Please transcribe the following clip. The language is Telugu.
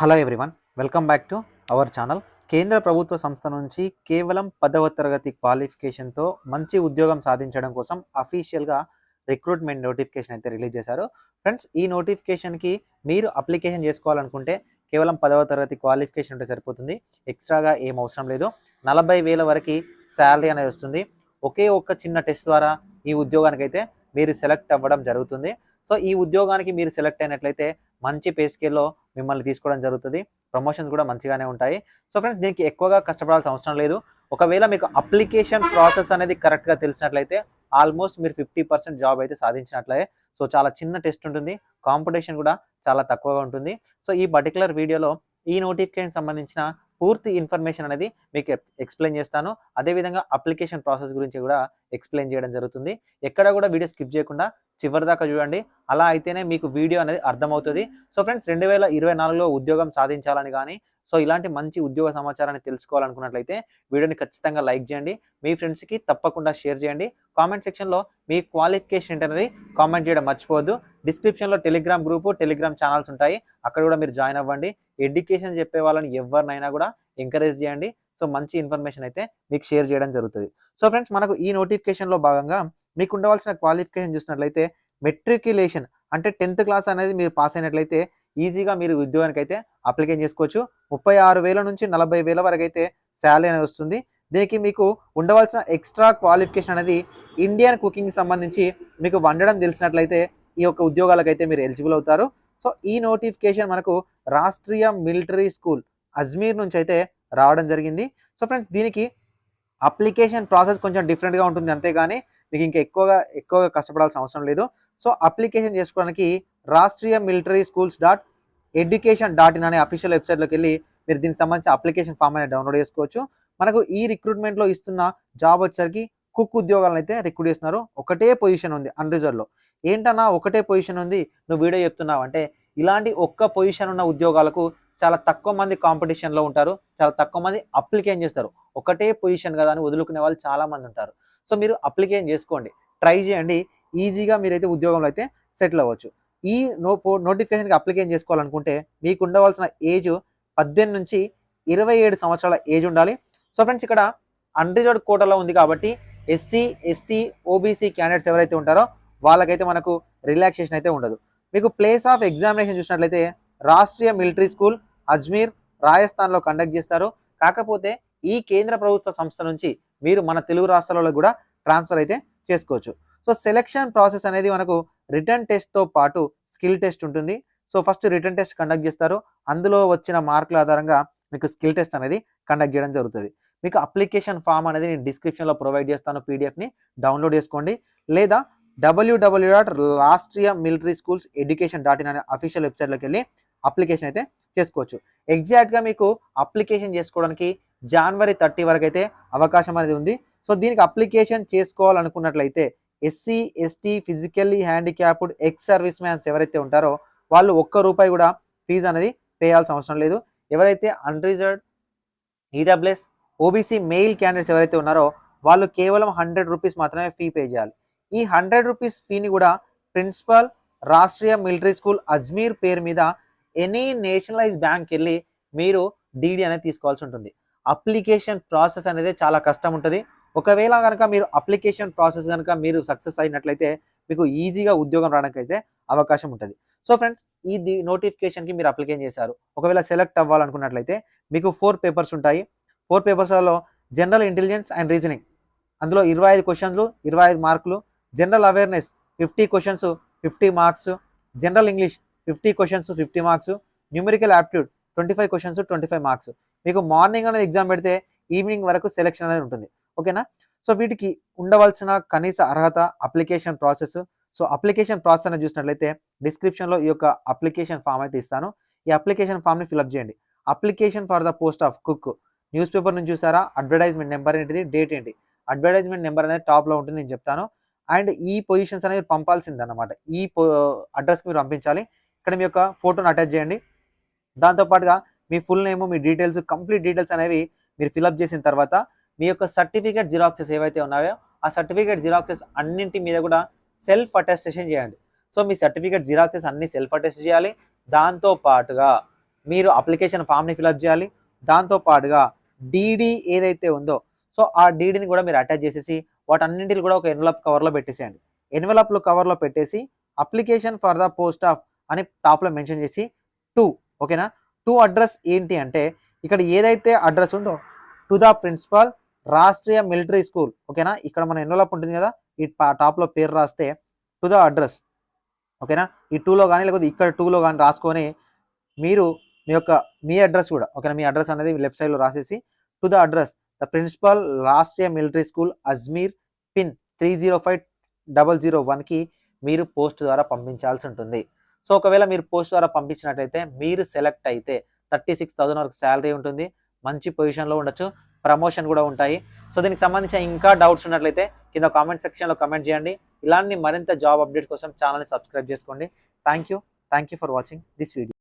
Hello everyone, welcome back to our channel. కేంద్ర ప్రభుత్వ సంస్థ నుంచి కేవలం 10వ తరగతి క్వాలిఫికేషన్తో మంచి ఉద్యోగం సాధించడం కోసం అఫీషియల్గా రిక్రూట్మెంట్ నోటిఫికేషన్ అయితే రిలీజ్ చేశారు. ఫ్రెండ్స్, ఈ నోటిఫికేషన్కి మీరు అప్లికేషన్ చేసుకోవాలనుకుంటే కేవలం 10వ తరగతి క్వాలిఫికేషన్ ఉంటే సరిపోతుంది. ఎక్స్ట్రాగా ఏం అవసరం లేదు. 40,000 వరకు శాలరీ అనేది వస్తుంది. ఒకే ఒక్క చిన్న టెస్ట్ ద్వారా ఈ ఉద్యోగానికి అయితే మీరు సెలెక్ట్ అవ్వడం జరుగుతుంది. సో ఈ ఉద్యోగానికి మీరు సెలెక్ట్ అయినట్లయితే మంచి పే స్కేల్లో మిమ్మల్ని తీసుకోవడం జరుగుతుంది. ప్రమోషన్స్ కూడా మంచిగానే ఉంటాయి. సో ఫ్రెండ్స్, దీనికి ఎక్కువగా కష్టపడాల్సిన అవసరం లేదు. ఒకవేళ మీకు అప్లికేషన్ ప్రాసెస్ అనేది కరెక్ట్గా తెలిసినట్లయితే ఆల్మోస్ట్ మీరు 50% జాబ్ అయితే సాధించినట్లే. సో చాలా చిన్న టెస్ట్ ఉంటుంది. కాంపిటీషన్ కూడా చాలా తక్కువగా ఉంటుంది. సో ఈ పర్టికులర్ వీడియోలో ఈ నోటిఫికేషన్ సంబంధించిన పూర్తి ఇన్ఫర్మేషన్ అనేది మీకు ఎక్స్ప్లెయిన్ చేస్తాను. అదేవిధంగా అప్లికేషన్ ప్రాసెస్ గురించి కూడా ఎక్స్ప్లెయిన్ చేయడం జరుగుతుంది. ఎక్కడ కూడా వీడియో స్కిప్ చేయకుండా చివరి దాకా చూడండి. అలా అయితేనే మీకు వీడియో అనేది అర్థమవుతుంది. సో ఫ్రెండ్స్, 2024లో ఉద్యోగం సాధించాలని కానీ, సో ఇలాంటి మంచి ఉద్యోగ సమాచారాన్ని తెలుసుకోవాలనుకున్నట్లయితే వీడియోని ఖచ్చితంగా లైక్ చేయండి. మీ ఫ్రెండ్స్కి తప్పకుండా షేర్ చేయండి. కామెంట్ సెక్షన్లో మీ క్వాలిఫికేషన్ ఏంటనేది కామెంట్ చేయడం మర్చిపోవద్దు. డిస్క్రిప్షన్లో టెలిగ్రామ్ గ్రూపు, టెలిగ్రామ్ ఛానల్స్ ఉంటాయి. అక్కడ కూడా మీరు జాయిన్ అవ్వండి. ఎడ్యుకేషన్ చెప్పే వాళ్ళని ఎవరినైనా కూడా ఎంకరేజ్ చేయండి. సో మంచి ఇన్ఫర్మేషన్ అయితే మీకు షేర్ చేయడం జరుగుతుంది. సో ఫ్రెండ్స్, మనకు ఈ నోటిఫికేషన్లో భాగంగా మీకు ఉండవలసిన క్వాలిఫికేషన్ చూసినట్లయితే మెట్రిక్యులేషన్ అంటే 10th క్లాస్ అనేది మీరు పాస్ అయినట్లయితే ఈజీగా మీరు ఉద్యోగానికి అయితే అప్లికేషన్ చేసుకోవచ్చు. 36,000 నుంచి 40,000 వరకు అయితే శాలరీ అనేది వస్తుంది. దీనికి మీకు ఉండవలసిన ఎక్స్ట్రా క్వాలిఫికేషన్ అనేది ఇండియన్ కుకింగ్ సంబంధించి మీకు వండడం తెలిసినట్లయితే ఈ యొక్క ఉద్యోగాలకైతే మీరు ఎలిజిబుల్ అవుతారు. సో ఈ నోటిఫికేషన్ మనకు రాష్ట్రీయ మిలిటరీ స్కూల్ అజ్మీర్ నుంచి అయితే రావడం జరిగింది. సో ఫ్రెండ్స్, దీనికి అప్లికేషన్ ప్రాసెస్ కొంచెం డిఫరెంట్గా ఉంటుంది. అంతేగాని మీకు ఇంకా ఎక్కువగా కష్టపడాల్సిన అవసరం లేదు. సో అప్లికేషన్ చేసుకోవడానికి రాష్ట్రీయ మిలిటరీ స్కూల్స్ .education.in అనే అఫీషియల్ వెబ్సైట్లోకి వెళ్ళి మీరు దీనికి సంబంధించి అప్లికేషన్ ఫామ్ అనేది డౌన్లోడ్ చేసుకోవచ్చు. మనకు ఈ రిక్రూట్మెంట్లో ఇస్తున్న జాబ్ వచ్చేసరికి కుక్ ఉద్యోగాలను అయితే రిక్రూట్ చేస్తున్నారు. ఒకటే పొజిషన్ ఉంది అన్రిజర్వ్డ్లో. ఏంటన్నా ఒకటే పొజిషన్ ఉంది, నువ్వు వీడియో చెప్తున్నావు అంటే, ఇలాంటి ఒక్క పొజిషన్ ఉన్న ఉద్యోగాలకు చాలా తక్కువ మంది కాంపిటీషన్లో ఉంటారు. చాలా తక్కువ మంది అప్లికేషన్ చేస్తారు. ఒకటే పొజిషన్ కదా అని వదులుకునే వాళ్ళు చాలామంది ఉంటారు. సో మీరు అప్లికేషన్ చేసుకోండి, ట్రై చేయండి. ఈజీగా మీరైతే ఉద్యోగంలో అయితే సెటిల్ అవ్వచ్చు. ఈ నోటిఫికేషన్కి అప్లికేషన్ చేసుకోవాలనుకుంటే మీకు ఉండవలసిన ఏజ్ 18 నుంచి 27 సంవత్సరాల ఏజ్ ఉండాలి. సో ఫ్రెండ్స్, ఇక్కడ అన్రిజర్వ్డ్ కోటాలో ఉంది కాబట్టి ఎస్సీ, ఎస్టీ, ఓబీసీ క్యాండిడేట్స్ ఎవరైతే ఉంటారో వాళ్ళకైతే మనకు రిలాక్సేషన్ అయితే ఉండదు. మీకు ప్లేస్ ఆఫ్ ఎగ్జామినేషన్ చూసినట్లయితే రాష్ట్రీయ మిలిటరీ స్కూల్ అజ్మీర్, రాజస్థాన్లో కండక్ట్ చేస్తారు. కాకపోతే ఈ కేంద్ర ప్రభుత్వ సంస్థ నుంచి మీరు మన తెలుగు రాష్ట్రాలలో కూడా ట్రాన్స్ఫర్ అయితే చేసుకోవచ్చు. సో సెలెక్షన్ ప్రాసెస్ అనేది మనకు రిటర్న్ టెస్ట్తో పాటు స్కిల్ టెస్ట్ ఉంటుంది. So first return test conduct చేస్తారు. అందులో వచ్చిన మార్కుల ఆధారంగా మీకు స్కిల్ టెస్ట్ అనేది కండక్ట్ చేయడం జరుగుతుంది. మీకు అప్లికేషన్ ఫామ్ అనేది నేను డిస్క్రిప్షన్లో ప్రొవైడ్ చేస్తాను. పీడిఎఫ్ని డౌన్లోడ్ చేసుకోండి. లేదా www.rastriyamilitaryschools.education.in అనే అఫీషియల్ వెబ్సైట్లోకి వెళ్ళి అప్లికేషన్ అయితే చేసుకోవచ్చు. ఎగ్జాక్ట్గా మీకు అప్లికేషన్ చేసుకోవడానికి January 30 వరకు అయితే అవకాశం అనేది ఉంది. సో దీనికి అప్లికేషన్ చేసుకోవాలనుకున్నట్లయితే SC, ST, physically handicapped, ex service mans ఎవరైతే ఉంటారో వాళ్ళు ₹1 కూడా ఫీజు అనేది పే చేయాల్సిన అవసరం లేదు. ఎవరైతే unreserved, EWS, OBC mail candidates ఎవరైతే ఉన్నారో వాళ్ళు కేవలం ₹100 మాత్రమే ఫీ పే చేయాలి. ఈ ₹100 ఫీని కూడా principal Rashtriya military school Ajmer పేరు మీద ఎనీ నేషనలైజ్ బ్యాంక్ వెళ్ళి మీరు డీడీ అనేది తీసుకోవాల్సి ఉంటుంది. అప్లికేషన్ ప్రాసెస్ అనేది చాలా కష్టం ఉంటుంది. ఒకవేళ కనుక మీరు అప్లికేషన్ ప్రాసెస్ కనుక మీరు సక్సెస్ అయినట్లయితే మీకు ఈజీగా ఉద్యోగం రావడానికి అయితే అవకాశం ఉంటుంది. సో ఫ్రెండ్స్, ఈ నోటిఫికేషన్కి మీరు అప్లికేషన్ చేశారు. ఒకవేళ సెలెక్ట్ అవ్వాలనుకున్నట్లయితే మీకు 4 పేపర్స్ ఉంటాయి. 4 పేపర్స్లలో జనరల్ ఇంటెలిజెన్స్ అండ్ రీజనింగ్, అందులో 25 క్వశ్చన్లు, 25 మార్కులు. General awareness 50 questions, 50 marks. General English 50 questions, 50 marks. Numerical aptitude 25 questions, 25 marks. మీకు మార్నింగ్ అనేది ఎగ్జామ్ పెడితే ఈవినింగ్ వరకు సెలెక్షన్ అనేది ఉంటుంది. ఓకేనా? సో వీటికి ఉండవలసిన కనీస అర్హత, application process. So application process అనేది చూసినట్లయితే డిస్క్రిప్షన్లో ఈ యొక్క అప్లికేషన్ ఫామ్ అయితే ఇస్తాను. ఈ అప్లికేషన్ ఫామ్ని ఫిల్అప్ చేయండి. Application for the post of cook. News paper నుంచి చూసారా? అడ్వర్టైజ్మెంట్ నెంబర్ ఏంటిది, డేట్ ఏంటి, అడ్వర్టైజ్మెంట్ నెంబర్ అనేది టాప్లో ఉంటుంది, నేను చెప్తాను. అండ్ ఈ పొజిషన్స్ అనేది పంపాల్సింది అనమాట. ఈ అడ్రస్కి మీరు పంపించాలి. ఇక్కడ మీ యొక్క ఫోటోని అటాచ్ చేయండి. దాంతోపాటుగా మీ ఫుల్ నేమ్, మీ డీటెయిల్స్, కంప్లీట్ డీటెయిల్స్ అనేవి మీరు ఫిల్అప్ చేసిన తర్వాత మీ యొక్క సర్టిఫికేట్ జిరాక్సెస్ ఏవైతే ఉన్నాయో ఆ సర్టిఫికేట్ జిరాక్సెస్ అన్నింటి మీద కూడా సెల్ఫ్ అటెస్టేషన్ చేయండి. సో మీ సర్టిఫికేట్ జిరాక్సెస్ అన్ని సెల్ఫ్ అటెస్ట్ చేయాలి. దాంతో పాటుగా మీరు అప్లికేషన్ ఫామ్ని ఫిలప్ చేయాలి. దాంతో పాటుగా డీడీ ఏదైతే ఉందో సో ఆ డీడీని కూడా మీరు అటాచ్ చేసేసి వాటన్నింటిని కూడా ఒక ఎన్వలప్ కవర్లో పెట్టేసేయండి. ఎన్వలప్లు కవర్లో పెట్టేసి application for the post of అని టాప్లో మెన్షన్ చేసి 2 ఓకేనా. 2 అడ్రస్ ఏంటి అంటే ఇక్కడ ఏదైతే అడ్రస్ ఉందో to the principal Rashtriya military school ఓకేనా. ఇక్కడ మన ఎన్వలప్ ఉంటుంది కదా, ఈ టాప్లో పేరు రాస్తే టు ద అడ్రస్ ఓకేనా. ఈ 2లో కానీ లేకపోతే ఇక్కడ 2లో కానీ రాసుకొని మీరు మీ అడ్రస్ కూడా ఓకేనా, మీ అడ్రస్ అనేది లెఫ్ట్ సైడ్లో రాసేసి to the address the principal Rashtriya military school Ajmer pin 305001కి మీరు పోస్ట్ ద్వారా పంపించాల్సి ఉంటుంది. సో ఒకవేళ మీరు పోస్ట్ ద్వారా పంపించినట్లయితే మీరు సెలెక్ట్ అయితే 36,000 వరకు శాలరీ ఉంటుంది, మంచి పొజిషన్లో ఉండొచ్చు, ప్రమోషన్ కూడా ఉంటాయి. సో దీనికి సంబంధించిన ఇంకా డౌట్స్ ఉన్నట్లయితే కింద కామెంట్ సెక్షన్లో కామెంట్ చేయండి. ఇలాంటి మరింత జాబ్ అప్డేట్స్ కోసం ఛానల్ని సబ్స్క్రైబ్ చేసుకోండి. Thank you for watching this video.